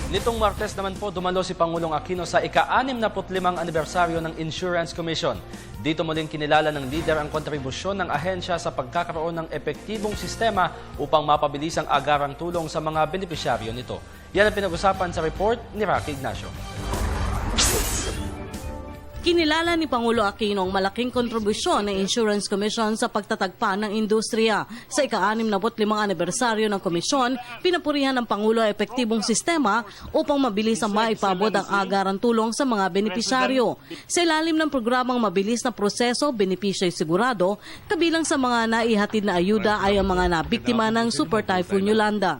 Nitong Martes naman po, dumalo si Pangulong Aquino sa ika-65 anibersaryo ng Insurance Commission. Dito muling kinilala ng leader ang kontribusyon ng ahensya sa pagkakaroon ng epektibong sistema upang mapabilis ang agarang tulong sa mga benepisyaryo nito. Yan ang pinag-usapan sa report ni Rocky Ignacio. Kinilala ni Pangulo Aquino ang malaking kontribusyon ng Insurance Commission sa pagtatagpa ng industriya. Sa ika-65 anibersaryo ng komisyon, pinapurihan ng Pangulo ang epektibong sistema upang mabilis ang maipabot ang agarang tulong sa mga benepisyaryo. Sa ilalim ng programang mabilis na proseso, benepisyo'y sigurado, kabilang sa mga naihatid na ayuda ay ang mga nabiktima ng Super Typhoon Yolanda.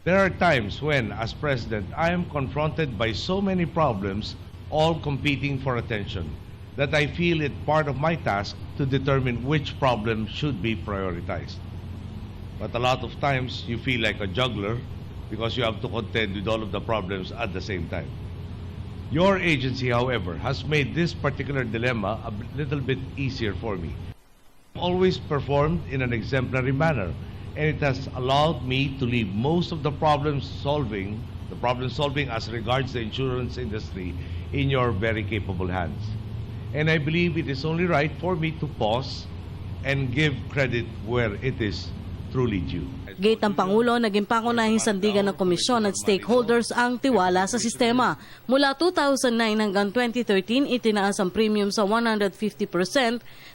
There are times when, as President, I am confronted by so many problems, all competing for attention, that I feel it part of my task to determine which problem should be prioritized. But a lot of times, you feel like a juggler because you have to contend with all of the problems at the same time. Your agency, however, has made this particular dilemma a little bit easier for me. I've always performed in an exemplary manner, and it has allowed me to leave most of the problem solving as regards the insurance industry in your very capable hands. And I believe it is only right for me to pause and give credit where it is truly due. Gate ang Pangulo, naging pangunahing sandigan ng komisyon at stakeholders ang tiwala sa sistema. Mula 2009 hanggang 2013, itinaas ang premium sa 150%,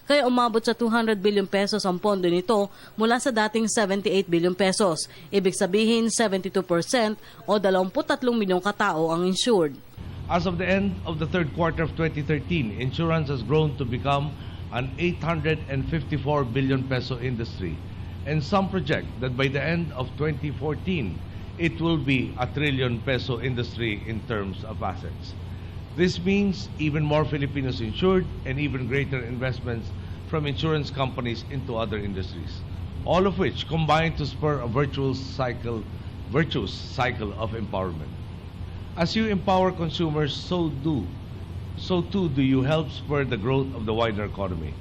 kaya umabot sa 200 billion pesos ang pondo nito mula sa dating 78 billion pesos. Ibig sabihin, 72% o 23 milyong katao ang insured. As of the end of the third quarter of 2013, insurance has grown to become an 854 billion peso industry. And some project that by the end of 2014, it will be a trillion peso industry in terms of assets. This means even more Filipinos insured and even greater investments from insurance companies into other industries, all of which combine to spur a virtuous cycle of empowerment. As you empower consumers, so too do you help spur the growth of the wider economy.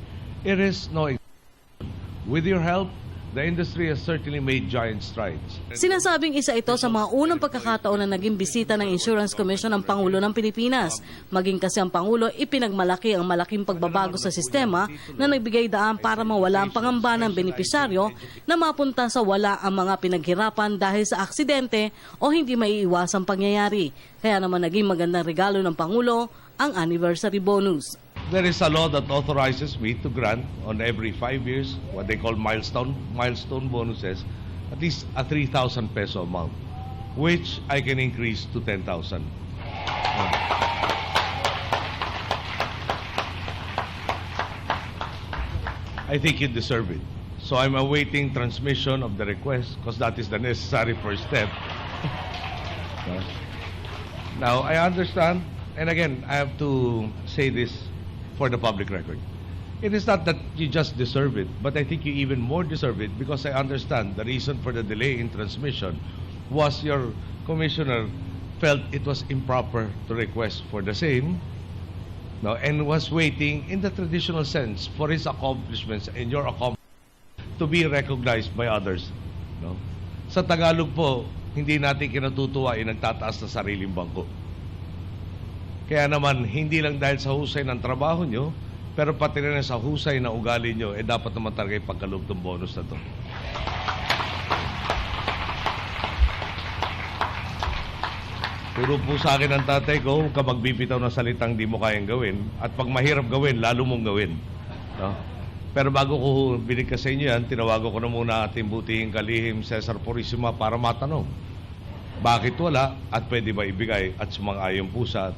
It is no exception. With your help, the industry has certainly made giant strides. Sinasabing isa ito sa mga unang pagkakataon na naging bisita ng Insurance Commission ng Pangulo ng Pilipinas. Maging kasi ang Pangulo, ipinagmalaki ang malaking pagbabago sa sistema na nagbigay daan para mawala ang pangamba ng benepisyaryo na mapunta sa wala ang mga pinaghirapan dahil sa aksidente o hindi maiiwasang pangyayari. Kaya naman naging magandang regalo ng Pangulo ang anniversary bonus. There is a law that authorizes me to grant on every 5 years what they call milestone bonuses, at least a 3,000 peso amount, which I can increase to 10,000. I think you deserve it. So I'm awaiting transmission of the request because that is the necessary first step. Now, I understand, and again, I have to say this for the public record. It is not that you just deserve it, but I think you even more deserve it because I understand the reason for the delay in transmission was your commissioner felt it was improper to request for the same, no, and was waiting in the traditional sense for his accomplishments and your accomplishments to be recognized by others. No? Sa Tagalog po, hindi natin kinatutuwa yung nagtataas na sariling bangko. Kaya naman, hindi lang dahil sa husay ng trabaho nyo, pero pati rin sa husay ng ugali nyo, dapat naman talaga ipagkaloob ng bonus na to. Turo po sa akin ng tatay ko, huwag ka magbibitaw ng salitang di mo kayang gawin, at pag mahirap gawin, lalo mong gawin. No? Pero bago ko binigkas sa inyo yan, tinawagan ko na muna ating butihing kalihim Cesar Purisima para matanong. Bakit wala at pwede ba ibigay at sumang-ayon po siya at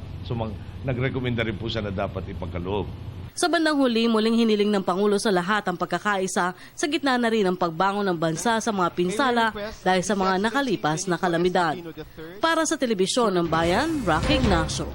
nagrekomenda rin po siya na dapat ipagkaloob. Sa bandang huli, muling hiniling ng Pangulo sa lahat ang pagkakaisa sa gitna na rin ng pagbangon ng bansa sa mga pinsala dahil sa mga nakalipas na kalamidad. Para sa Telebisyon ng Bayan, Rocky Ignacio.